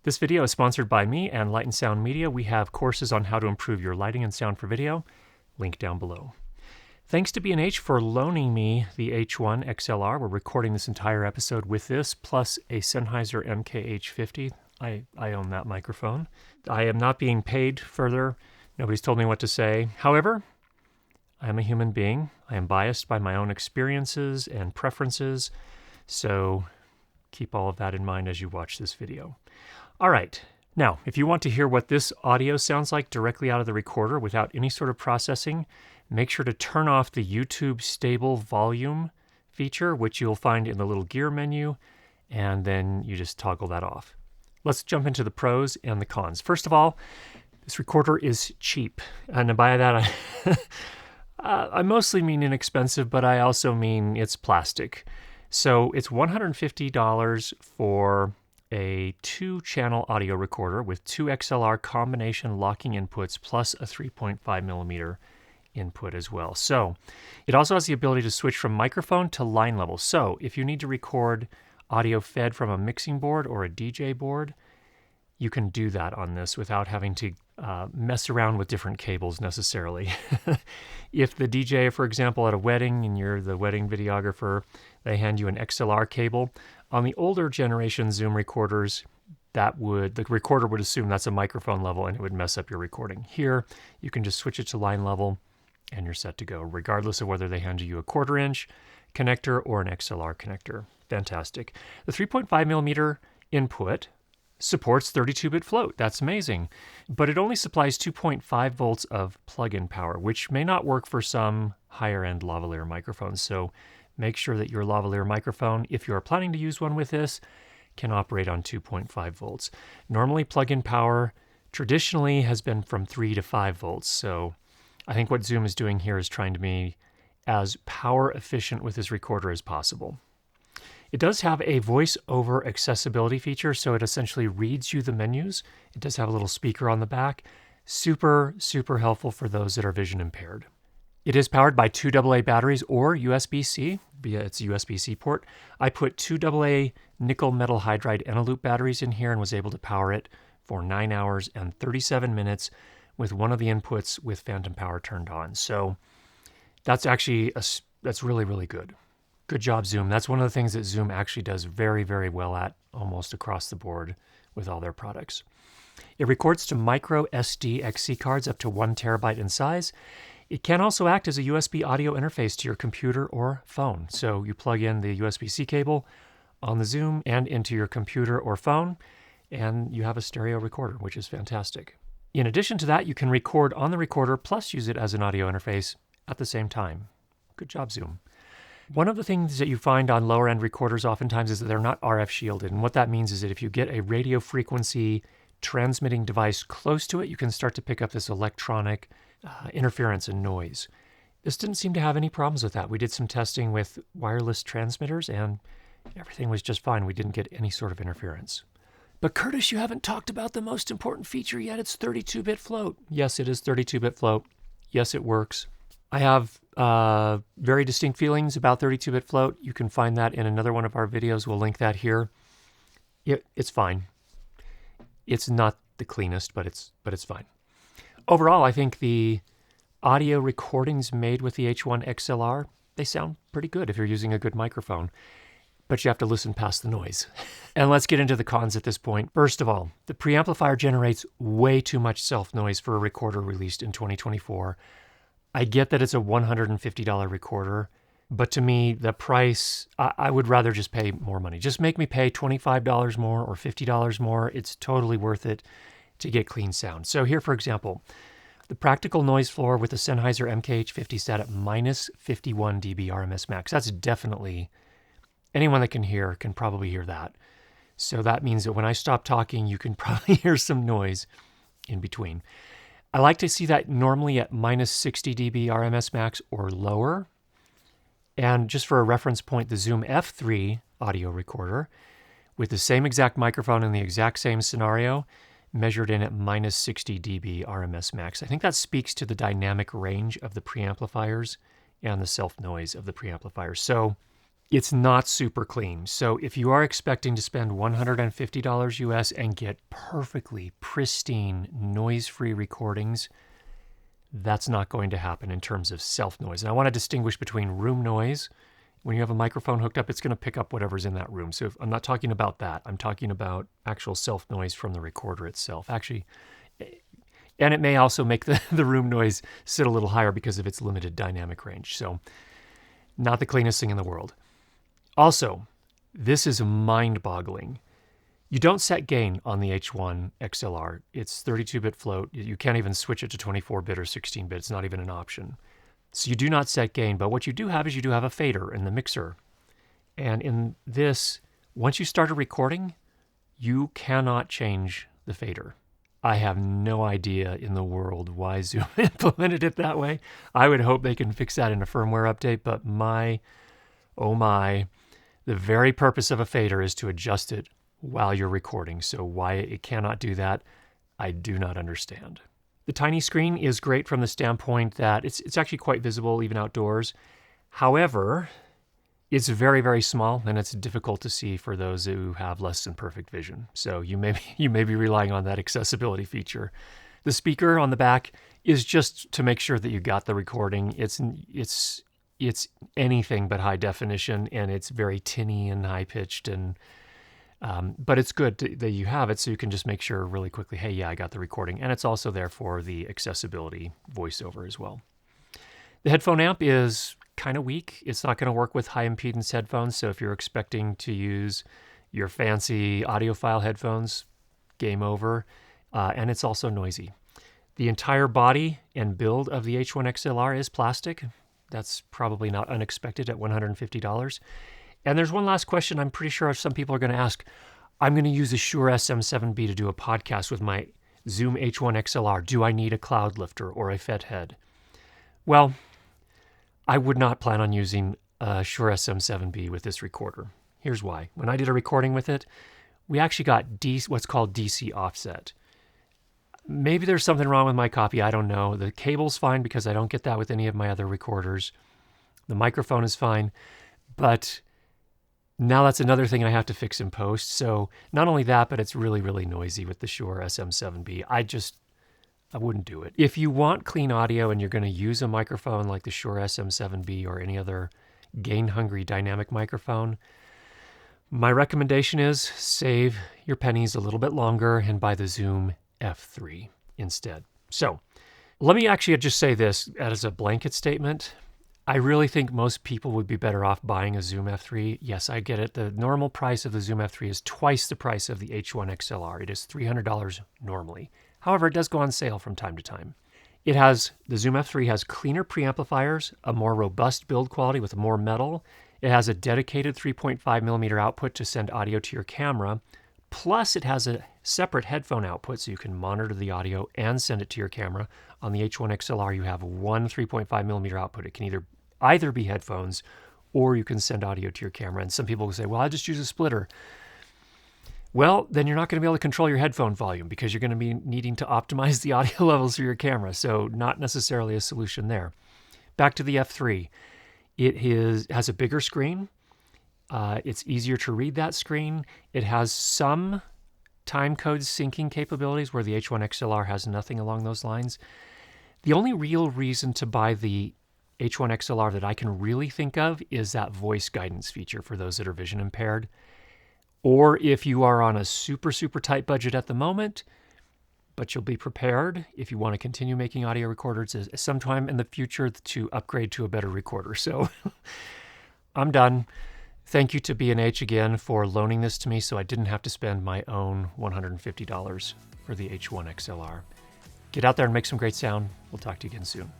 This video is sponsored by me and Light and Sound Media. We have courses on how to improve your lighting and sound for video. Link down below. Thanks to B&H for loaning me the H1 XLR. We're recording this entire episode with this, plus a Sennheiser MKH50. I own that microphone. I am not being paid further. Nobody's told me what to say. However, I am a human being. I am biased by my own experiences and preferences, so keep all of that in mind as you watch this video. All right, now, if you want to hear what this audio sounds like directly out of the recorder without any sort of processing, make sure to turn off the YouTube stable volume feature, which you'll find in the little gear menu, and then you just toggle that off. Let's jump into the pros and the cons. First of all, this recorder is cheap, and by that I mostly mean inexpensive, but I also mean it's plastic. So it's $150 for a 2-channel audio recorder with 2 XLR combination locking inputs plus a 3.5mm input as well. So it also has the ability to switch from microphone to line level. So if you need to record audio fed from a mixing board or a DJ board, you can do that on this without having to mess around with different cables necessarily. If the DJ, for example, at a wedding and you're the wedding videographer, they hand you an XLR cable. On the older generation Zoom recorders, the recorder would assume that's a microphone level and it would mess up your recording. Here, you can just switch it to line level and you're set to go, regardless of whether they hand you a 1/4-inch connector or an XLR connector. Fantastic. The 3.5mm input supports 32-bit float. That's amazing. But it only supplies 2.5 volts of plug-in power, which may not work for some higher-end lavalier microphones. So make sure that your lavalier microphone, if you are planning to use one with this, can operate on 2.5 volts. Normally, plug-in power traditionally has been from 3 to 5 volts. So I think what Zoom is doing here is trying to be as power efficient with this recorder as possible. It does have a voice-over accessibility feature, so it essentially reads you the menus. It does have a little speaker on the back. Super, super helpful for those that are vision impaired. It is powered by 2 AA batteries or USB-C via its USB-C port. I put 2 AA nickel metal hydride Eneloop batteries in here and was able to power it for 9 hours and 37 minutes with one of the inputs with phantom power turned on. So that's actually, that's really, really good. Good job, Zoom. That's one of the things that Zoom actually does very, very well at almost across the board with all their products. It records to micro SD XC cards up to 1 terabyte in size. It can also act as a USB audio interface to your computer or phone. So you plug in the USB-C cable on the Zoom and into your computer or phone, and you have a stereo recorder, which is fantastic. In addition to that, you can record on the recorder plus use it as an audio interface at the same time. Good job, Zoom. One of the things that you find on lower-end recorders oftentimes is that they're not RF shielded. And what that means is that if you get a radio frequency transmitting device close to it, you can start to pick up this electronic interference and noise. This didn't seem to have any problems with that. We did some testing with wireless transmitters and everything was just fine. We didn't get any sort of interference. But Curtis, you haven't talked about the most important feature yet. It's 32-bit float. Yes, it is 32-bit float. Yes, it works. I have very distinct feelings about 32-bit float. You can find that in another one of our videos. We'll link that here. It's fine. It's not the cleanest, but it's fine. Overall, I think the audio recordings made with the H1 XLR, they sound pretty good if you're using a good microphone. But you have to listen past the noise. And let's get into the cons at this point. First of all, the preamplifier generates way too much self-noise for a recorder released in 2024. I get that it's a $150 recorder, but to me, the price, I would rather just pay more money. Just make me pay $25 more or $50 more. It's totally worth it to get clean sound. So here, for example, the practical noise floor with the Sennheiser MKH50 sat at minus 51 dB RMS max. That's definitely, anyone that can hear can probably hear that. So that means that when I stop talking, you can probably hear some noise in between. I like to see that normally at minus 60 dB RMS max or lower. And just for a reference point, the Zoom F3 audio recorder with the same exact microphone in the exact same scenario measured in at minus 60 dB RMS max. I think that speaks to the dynamic range of the preamplifiers and the self-noise of the preamplifiers. So It's not super clean. So if you are expecting to spend $150 US and get perfectly pristine, noise-free recordings, that's not going to happen in terms of self noise. And I want to distinguish between room noise. When you have a microphone hooked up, it's going to pick up whatever's in that room. So I'm not talking about that. I'm talking about actual self noise from the recorder itself. Actually, and it may also make the room noise sit a little higher because of its limited dynamic range. So not the cleanest thing in the world. Also, this is mind-boggling. You don't set gain on the H1 XLR. It's 32-bit float. You can't even switch it to 24-bit or 16-bit. It's not even an option. So you do not set gain, but what you do have is you do have a fader in the mixer. And in this, once you start a recording, you cannot change the fader. I have no idea in the world why Zoom implemented it that way. I would hope they can fix that in a firmware update, but oh my, the very purpose of a fader is to adjust it while you're recording. So why it cannot do that, I do not understand. The tiny screen is great from the standpoint that it's actually quite visible even outdoors. However, it's very, very small and it's difficult to see for those who have less than perfect vision. So you may be relying on that accessibility feature. The speaker on the back is just to make sure that you got the recording. It's anything but high definition, and it's very tinny and high pitched, and but it's good that you have it so you can just make sure really quickly, hey, yeah, I got the recording. And it's also there for the accessibility voiceover as well. The headphone amp is kind of weak. It's not going to work with high impedance headphones. So if you're expecting to use your fancy audiophile headphones, game over. And it's also noisy. The entire body and build of the H1 XLR is plastic. That's probably not unexpected at $150. And there's one last question I'm pretty sure some people are going to ask. I'm going to use a Shure SM7B to do a podcast with my ZOOM H1 XLR. Do I need a CloudLifter or a FET head? Well, I would not plan on using a Shure SM7B with this recorder. Here's why. When I did a recording with it, we actually got what's called DC offset. Maybe there's something wrong with my copy. I don't know. The cable's fine because I don't get that with any of my other recorders. The microphone is fine. But now that's another thing I have to fix in post. So not only that, but it's really, really noisy with the Shure SM7B. I wouldn't do it. If you want clean audio and you're going to use a microphone like the Shure SM7B or any other gain-hungry dynamic microphone, my recommendation is save your pennies a little bit longer and buy the ZOOM F3 instead. So let me actually just say this as a blanket statement. I really think most people would be better off buying a ZOOM F3. Yes, I get it. The normal price of the ZOOM F3 is twice the price of the H1 XLR. It is $300 normally. However, it does go on sale from time to time. The ZOOM F3 has cleaner preamplifiers, a more robust build quality with more metal. It has a dedicated 3.5 millimeter output to send audio to your camera. Plus, it has a separate headphone output so you can monitor the audio and send it to your camera. On the H1 XLR, you have one 3.5 millimeter output. It can either be headphones or you can send audio to your camera. And some people will say, well, I just use a splitter. Well, then you're not going to be able to control your headphone volume because you're going to be needing to optimize the audio levels for your camera. So not necessarily a solution there. Back to the F3. It has a bigger screen. It's easier to read that screen. It has some time code syncing capabilities where the H1 XLR has nothing along those lines. The only real reason to buy the H1 XLR that I can really think of is that voice guidance feature for those that are vision impaired. Or if you are on a super, super tight budget at the moment, but you'll be prepared if you want to continue making audio recorders sometime in the future to upgrade to a better recorder. So I'm done. Thank you to B&H again for loaning this to me so I didn't have to spend my own $150 for the H1 XLR. Get out there and make some great sound. We'll talk to you again soon.